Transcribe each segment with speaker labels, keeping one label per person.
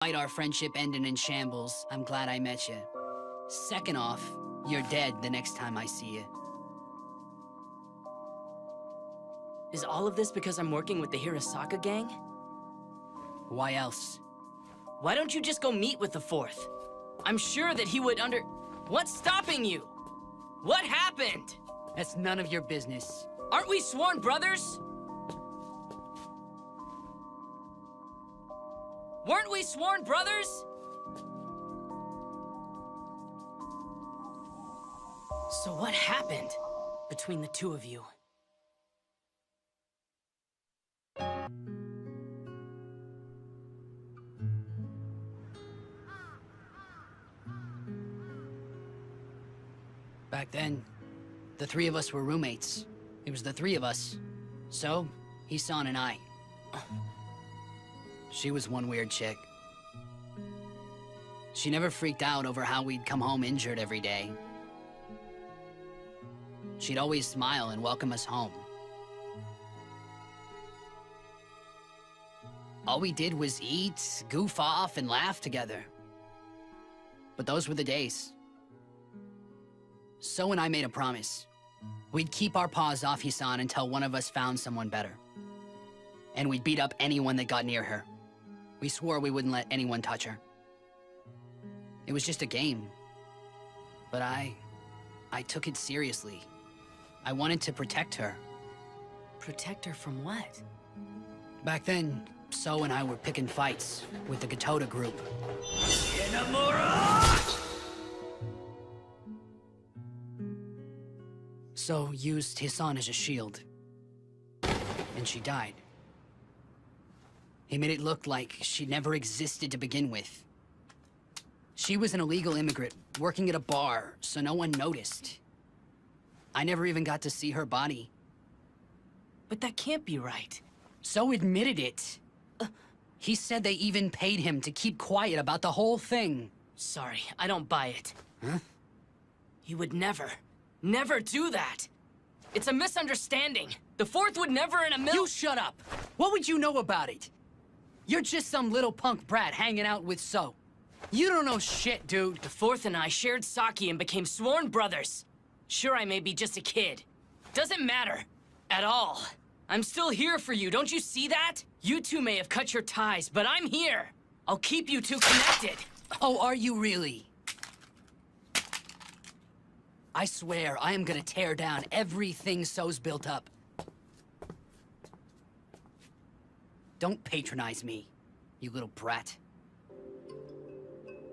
Speaker 1: Despite our friendship ending in shambles, I'm glad I met you. Second off, you're dead the next time I see you.
Speaker 2: Is all of this because I'm working with the Hirasaka gang?
Speaker 1: Why else?
Speaker 2: Why don't you just go meet with the Fourth? I'm sure that he would What's stopping you? What happened?
Speaker 1: That's none of your business.
Speaker 2: Aren't we sworn brothers? Weren't we sworn brothers? So what happened between the two of you?
Speaker 1: Back then, the three of us were roommates. It was the three of us. So, Hisan and I. She was one weird chick. She never freaked out over how we'd come home injured every day. She'd always smile and welcome us home. All we did was eat, goof off, and laugh together. But those were the days. So and I made a promise. We'd keep our paws off Hisan until one of us found someone better. And we'd beat up anyone that got near her. We swore we wouldn't let anyone touch her. It was just a game. But I took it seriously. I wanted to protect her.
Speaker 2: Protect her from what?
Speaker 1: Back then, So and I were picking fights with the Gatoda group. So used Hisan as a shield. And she died. He made it look like she never existed to begin with. She was an illegal immigrant working at a bar, so no one noticed. I never even got to see her body.
Speaker 2: But that can't be right.
Speaker 1: So admitted it. He said they even paid him to keep quiet about the whole thing.
Speaker 2: Sorry, I don't buy it.
Speaker 1: Huh?
Speaker 2: He would never do that. It's a misunderstanding. The Fourth would never in a million—
Speaker 1: You shut up! What would you know about it? You're just some little punk brat hanging out with So. You don't know shit, dude.
Speaker 2: The Fourth and I shared sake and became sworn brothers. Sure, I may be just a kid. Doesn't matter. At all. I'm still here for you, don't you see that? You two may have cut your ties, but I'm here. I'll keep you two connected.
Speaker 1: Oh, are you really? I swear, I am gonna tear down everything So's built up. Don't patronize me, you little brat.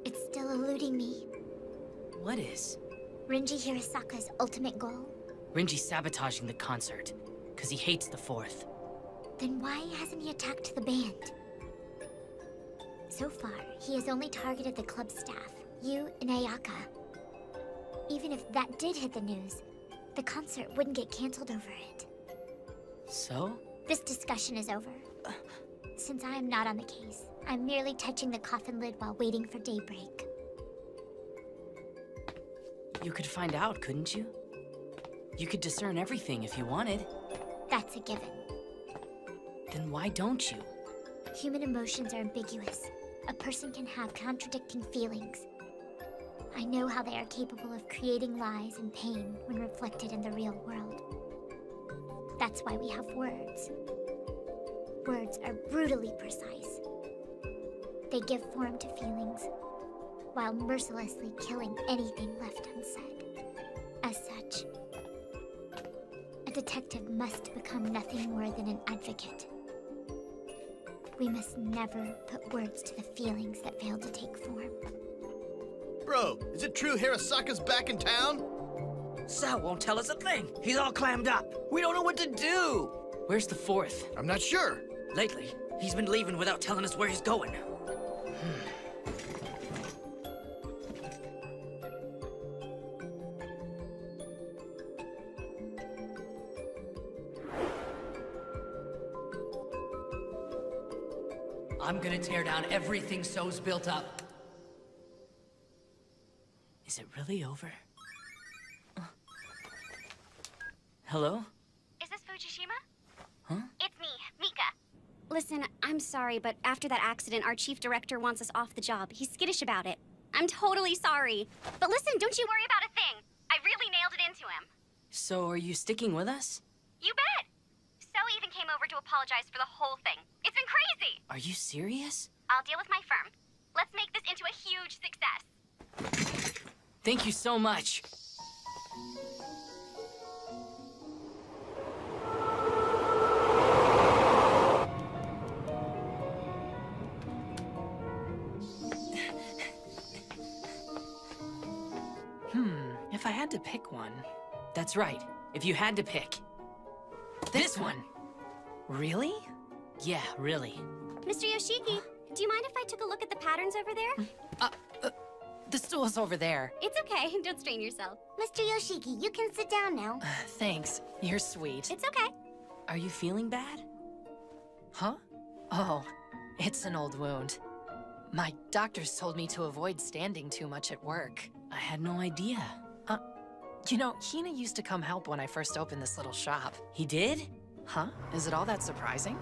Speaker 3: It's still eluding me.
Speaker 2: What is?
Speaker 3: Renji Hirasaka's ultimate goal?
Speaker 2: Renji's sabotaging the concert, because he hates the Fourth.
Speaker 3: Then why hasn't he attacked the band? So far, he has only targeted the club staff, you and Ayaka. Even if that did hit the news, the concert wouldn't get canceled over it.
Speaker 2: So?
Speaker 3: This discussion is over. Since I am not on the case, I'm merely touching the coffin lid while waiting for daybreak.
Speaker 2: You could find out, couldn't you? You could discern everything if you wanted.
Speaker 3: That's a given.
Speaker 2: Then why don't you?
Speaker 3: Human emotions are ambiguous. A person can have contradicting feelings. I know how they are capable of creating lies and pain when reflected in the real world. That's why we have words. Words are brutally precise. They give form to feelings, while mercilessly killing anything left unsaid. As such, a detective must become nothing more than an advocate. We must never put words to the feelings that fail to take form.
Speaker 4: Bro, is it true Hirasaka's back in town?
Speaker 5: Sal won't tell us a thing. He's all clammed up. We don't know what to do.
Speaker 2: Where's the Fourth?
Speaker 4: I'm not sure.
Speaker 5: Lately, he's been leaving without telling us where he's going.
Speaker 1: I'm gonna tear down everything So's built up.
Speaker 2: Is it really over? Hello?
Speaker 3: Is this Fujishima?
Speaker 2: Huh?
Speaker 3: It's me, Mika.
Speaker 6: Listen, I'm sorry, but after that accident, our chief director wants us off the job. He's skittish about it. I'm totally sorry. But listen, don't you worry about a thing. I really nailed it into him.
Speaker 2: So are you sticking with us?
Speaker 6: You bet. So even came over to apologize for the whole thing. It's been crazy.
Speaker 2: Are you serious?
Speaker 6: I'll deal with my firm. Let's make this into a huge success.
Speaker 2: Thank you so much.
Speaker 7: If I had to pick one...
Speaker 2: That's right. If you had to pick. This one!
Speaker 7: Really?
Speaker 2: Yeah, really.
Speaker 6: Mr. Yoshiki, do you mind if I took a look at the patterns over there?
Speaker 7: The stool's over there.
Speaker 6: It's okay. Don't strain yourself.
Speaker 3: Mr. Yoshiki, you can sit down now.
Speaker 7: Thanks. You're sweet.
Speaker 6: It's okay.
Speaker 2: Are you feeling bad?
Speaker 7: Huh? Oh, it's an old wound. My doctors told me to avoid standing too much at work.
Speaker 2: I had no idea.
Speaker 7: You know, Hina used to come help when I first opened this little shop.
Speaker 2: He did?
Speaker 7: Huh? Is it all that surprising?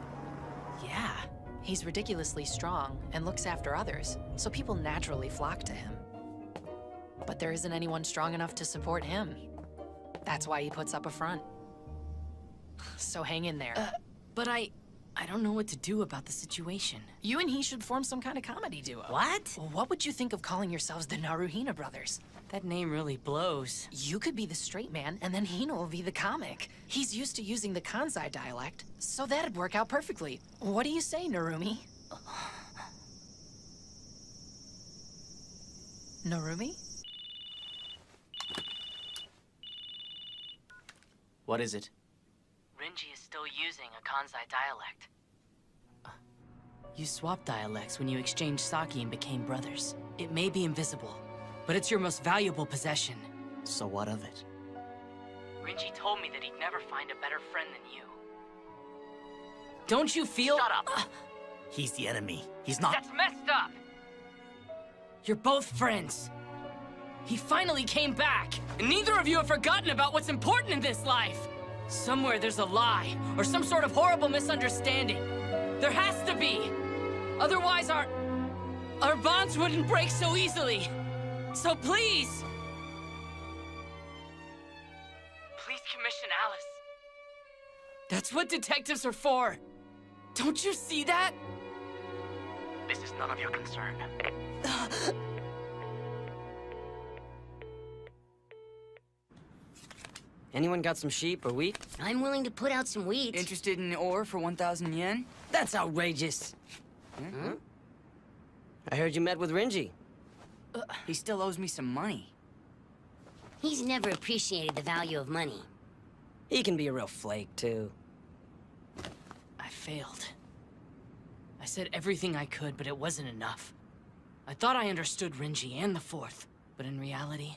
Speaker 2: Yeah.
Speaker 7: He's ridiculously strong and looks after others, so people naturally flock to him. But there isn't anyone strong enough to support him. That's why he puts up a front. So hang in there.
Speaker 2: But I don't know what to do about the situation.
Speaker 7: You and he should form some kind of comedy duo.
Speaker 2: What?
Speaker 7: Well, what would you think of calling yourselves the Naruhina brothers?
Speaker 2: That name really blows.
Speaker 7: You could be the straight man, and then Hina will be the comic. He's used to using the Kansai dialect, so that'd work out perfectly. What do you say, Narumi? Narumi?
Speaker 8: What is it?
Speaker 2: Renji is still using a Kansai dialect. You swapped dialects when you exchanged sake and became brothers. It may be invisible, but it's your most valuable possession.
Speaker 8: So what of it?
Speaker 2: Renji told me that he'd never find a better friend than you. Don't you feel—
Speaker 8: Shut up! He's the enemy. He's not—
Speaker 2: That's messed up! You're both friends. He finally came back, and neither of you have forgotten about what's important in this life. Somewhere there's a lie, or some sort of horrible misunderstanding. There has to be! Otherwise our bonds wouldn't break so easily. So please! Please commission Alice. That's what detectives are for. Don't you see that?
Speaker 8: This is none of your concern.
Speaker 9: Anyone got some sheep or wheat?
Speaker 10: I'm willing to put out some wheat.
Speaker 2: Interested in ore for 1,000 yen?
Speaker 9: That's outrageous. I heard you met with Renji.
Speaker 2: He still owes me some money.
Speaker 10: He's never appreciated the value of money.
Speaker 9: He can be a real flake, too.
Speaker 2: I failed. I said everything I could, but it wasn't enough. I thought I understood Renji and the Fourth, but in reality,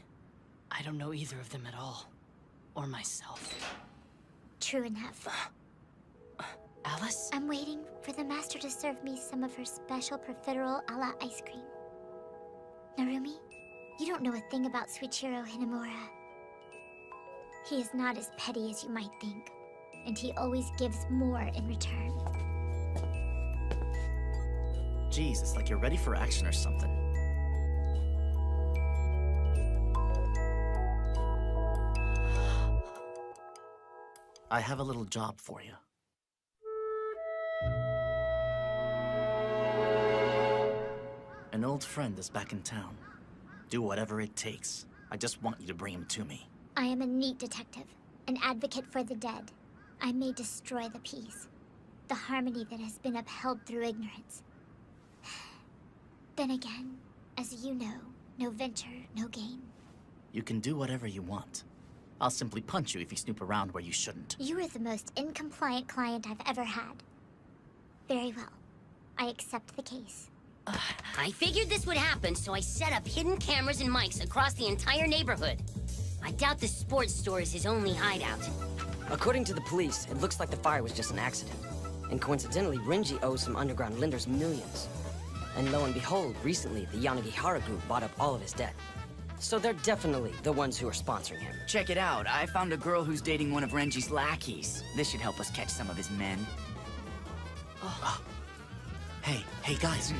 Speaker 2: I don't know either of them at all. Or myself.
Speaker 3: True enough.
Speaker 2: Alice?
Speaker 3: I'm waiting for the master to serve me some of her special profiterole a la ice cream. Narumi, you don't know a thing about Suichiro Hinamura. He is not as petty as you might think, and he always gives more in return.
Speaker 8: Jeez, it's like you're ready for action or something. I have a little job for you. An old friend is back in town. Do whatever it takes. I just want you to bring him to me.
Speaker 3: I am a neat detective, an advocate for the dead. I may destroy the peace, the harmony that has been upheld through ignorance. Then again, as you know, no venture, no gain.
Speaker 8: You can do whatever you want. I'll simply punch you if you snoop around where you shouldn't.
Speaker 3: You are the most incompliant client I've ever had. Very well. I accept the case.
Speaker 10: I figured this would happen, so I set up hidden cameras and mics across the entire neighborhood. I doubt the sports store is his only hideout.
Speaker 9: According to the police, it looks like the fire was just an accident. And coincidentally, Renji owes some underground lenders millions. And lo and behold, recently, the Yanagihara group bought up all of his debt. So they're definitely the ones who are sponsoring him.
Speaker 5: Check it out. I found a girl who's dating one of Renji's lackeys. This should help us catch some of his men.
Speaker 8: Hey guys.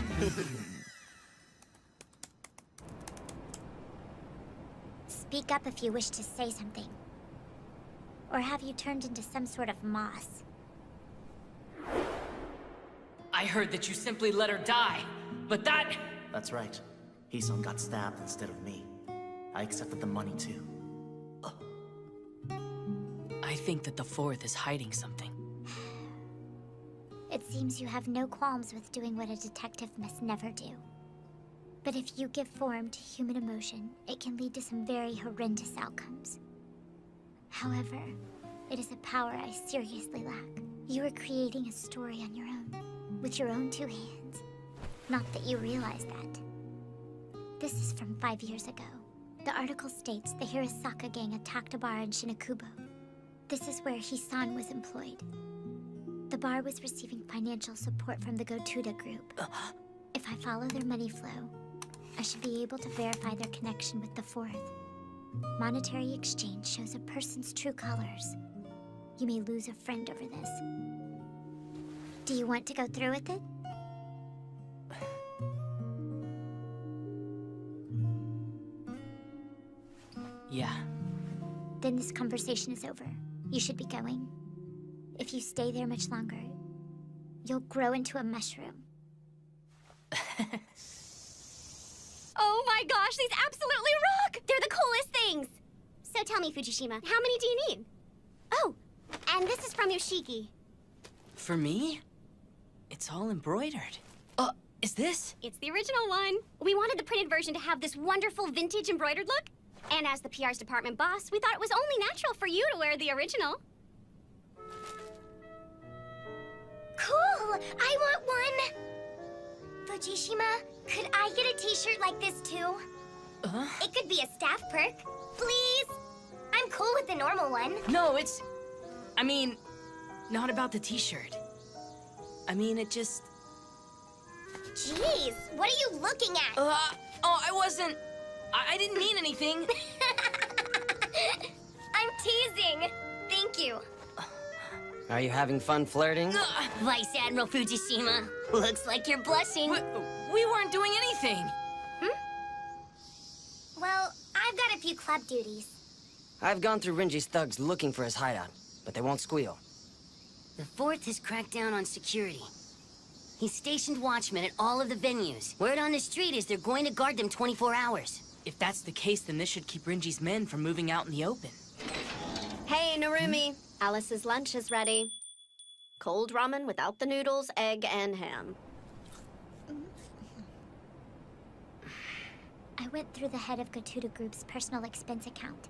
Speaker 3: Speak up if you wish to say something. Or have you turned into some sort of moss?
Speaker 2: I heard that you simply let her die, but that...
Speaker 8: That's right. Hisan got stabbed instead of me. I accepted the money too.
Speaker 2: I think that the Fourth is hiding something.
Speaker 3: It seems you have no qualms with doing what a detective must never do. But if you give form to human emotion, it can lead to some very horrendous outcomes. However, it is a power I seriously lack. You are creating a story on your own, with your own 2 hands. Not that you realize that. This is from 5 years ago. The article states the Hirosaka gang attacked a bar in Shinakubo. This is where Hisan was employed. The bar was receiving financial support from the Gotuda group. If I follow their money flow, I should be able to verify their connection with the Fourth. Monetary exchange shows a person's true colors. You may lose a friend over this. Do you want to go through with it?
Speaker 2: Yeah.
Speaker 3: Then this conversation is over. You should be going. If you stay there much longer, you'll grow into a mushroom.
Speaker 6: Oh my gosh, these absolutely rock! They're the coolest things! So tell me, Fujishima, how many do you need? Oh, and this is from Yoshiki.
Speaker 2: For me? It's all embroidered. Is this?
Speaker 6: It's the original one. We wanted the printed version to have this wonderful vintage embroidered look. And as the PR's department boss, we thought it was only natural for you to wear the original.
Speaker 3: Cool! I want one! Fujishima, could I get a t-shirt like this too? It could be a staff perk. Please? I'm cool with the normal one.
Speaker 2: No, it's... I mean, not about the t-shirt. I mean, it just...
Speaker 3: Jeez, what are you looking at?
Speaker 2: I wasn't... I didn't mean anything.
Speaker 3: I'm teasing. Thank you.
Speaker 9: Are you having fun flirting?
Speaker 10: Vice Admiral Fujishima, looks like you're blushing.
Speaker 2: We weren't doing anything.
Speaker 3: Well, I've got a few club duties.
Speaker 9: I've gone through Rinji's thugs looking for his hideout, but they won't squeal.
Speaker 10: The Fourth has cracked down on security. He's stationed watchmen at all of the venues. Word on the street is they're going to guard them 24 hours.
Speaker 2: If that's the case, then this should keep Rinji's men from moving out in the open.
Speaker 11: Hey, Narumi. Alice's lunch is ready. Cold ramen without the noodles, egg, and ham.
Speaker 3: I went through the head of Gotuda Group's personal expense account.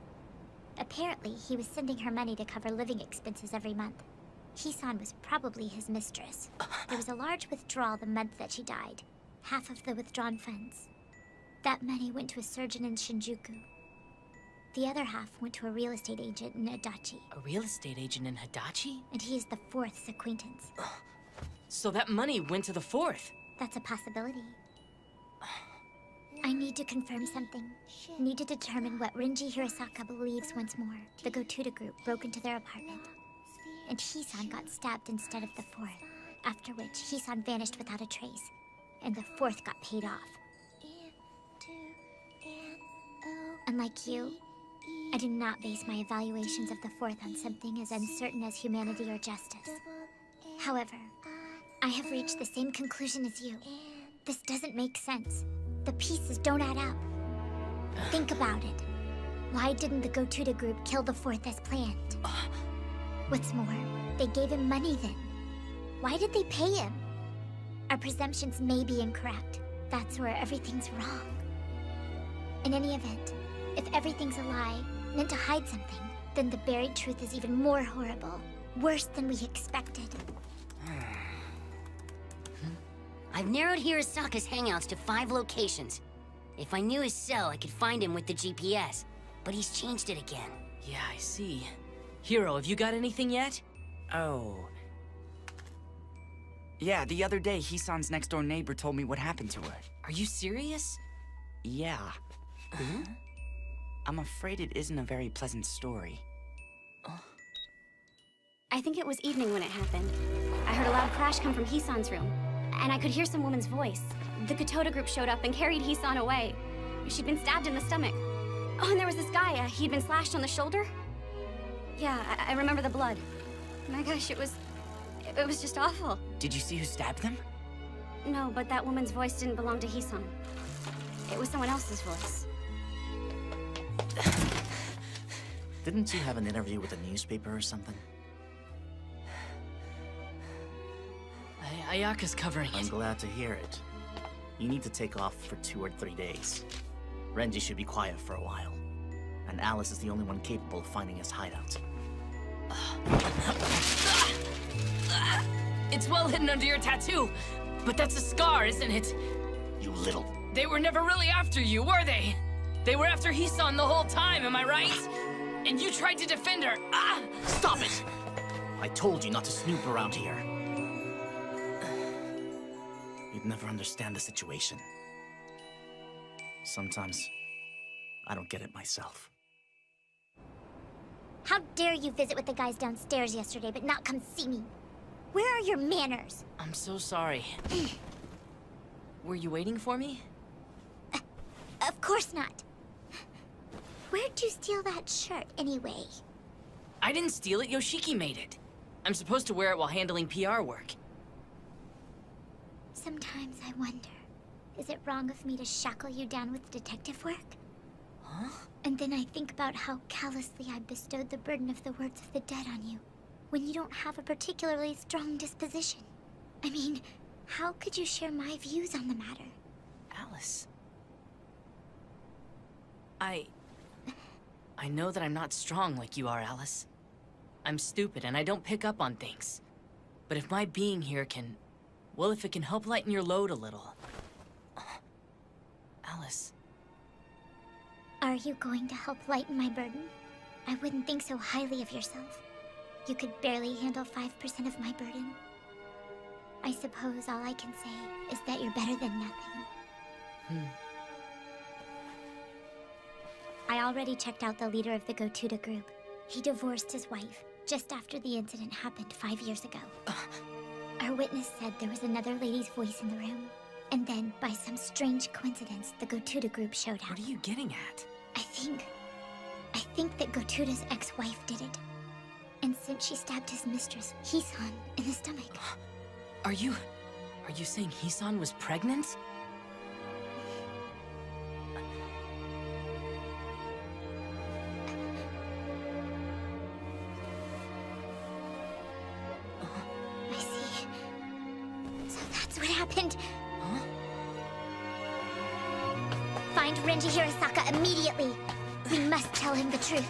Speaker 3: Apparently, he was sending her money to cover living expenses every month. Hisan was probably his mistress. There was a large withdrawal the month that she died. Half of the withdrawn funds. That money went to a surgeon in Shinjuku. The other half went to a real estate agent in Adachi.
Speaker 2: A real estate agent in Hadachi?
Speaker 3: And he is the Fourth's acquaintance.
Speaker 2: So that money went to the Fourth?
Speaker 3: That's a possibility. I need to confirm something. Need to determine what Rinji Hirosaka believes once more. The Gotuda group broke into their apartment. And Hisan got stabbed instead of the Fourth. After which, Hisan vanished without a trace. And the Fourth got paid off. Unlike you, I do not base my evaluations of the Fourth on something as uncertain as humanity or justice. However, I have reached the same conclusion as you. This doesn't make sense. The pieces don't add up. Think about it. Why didn't the Gotuda group kill the Fourth as planned? What's more, they gave him money then. Why did they pay him? Our presumptions may be incorrect. That's where everything's wrong. In any event, if everything's a lie, meant to hide something, then the buried truth is even more horrible. Worse than we expected.
Speaker 10: I've narrowed Hirosaka's hangouts to 5 locations. If I knew his cell, I could find him with the GPS. But he's changed it again.
Speaker 2: Yeah, I see. Hiro, have you got anything yet?
Speaker 12: Oh. Yeah, the other day, Hisan's next-door neighbor told me what happened to her.
Speaker 2: Are you serious?
Speaker 12: Yeah. I'm afraid it isn't a very pleasant story.
Speaker 6: I think it was evening when it happened. I heard a loud crash come from Hisan's room, and I could hear some woman's voice. The Gotoda group showed up and carried Hisan away. She'd been stabbed in the stomach. Oh, and there was this guy, he'd been slashed on the shoulder. Yeah, I remember the blood. My gosh, it was just awful.
Speaker 12: Did you see who stabbed them?
Speaker 6: No, but that woman's voice didn't belong to Hisan. It was someone else's voice.
Speaker 8: Didn't you have an interview with a newspaper or something?
Speaker 2: Ayaka's covering it.
Speaker 8: I'm glad to hear it. You need to take off for 2 or 3 days. Renji should be quiet for a while. And Alice is the only one capable of finding his hideout.
Speaker 2: It's well hidden under your tattoo, but that's a scar, isn't it?
Speaker 8: You little...
Speaker 2: They were never really after you, were they? They were after Hisan the whole time, am I right? And you tried to defend her. Ah!
Speaker 8: Stop it! I told you not to snoop around here. You'd never understand the situation. Sometimes, I don't get it myself.
Speaker 3: How dare you visit with the guys downstairs yesterday, but not come see me? Where are your manners?
Speaker 2: I'm so sorry. Were you waiting for me?
Speaker 3: Of course not. Where'd you steal that shirt, anyway?
Speaker 2: I didn't steal it, Yoshiki made it. I'm supposed to wear it while handling PR work.
Speaker 3: Sometimes I wonder, is it wrong of me to shackle you down with detective work?
Speaker 2: Huh?
Speaker 3: And then I think about how callously I bestowed the burden of the words of the dead on you, when you don't have a particularly strong disposition. I mean, how could you share my views on the matter?
Speaker 2: Alice. I know that I'm not strong like you are, Alice. I'm stupid and I don't pick up on things. But if my being here can... well, if it can help lighten your load a little... Alice.
Speaker 3: Are you going to help lighten my burden? I wouldn't think so highly of yourself. You could barely handle 5% of my burden. I suppose all I can say is that you're better than nothing. I already checked out the leader of the Gotoda group. He divorced his wife just after the incident happened 5 years ago. Our witness said there was another lady's voice in the room. And then, by some strange coincidence, the Gotoda group showed up.
Speaker 2: What are you getting at?
Speaker 3: I think that Gotoda's ex-wife did it. And since she stabbed his mistress, Hisan, in the stomach.
Speaker 2: Are you saying Hisan was pregnant?
Speaker 3: I see. So that's what happened.
Speaker 2: Huh?
Speaker 3: Find Renji Hirasaka immediately. We must tell him the truth.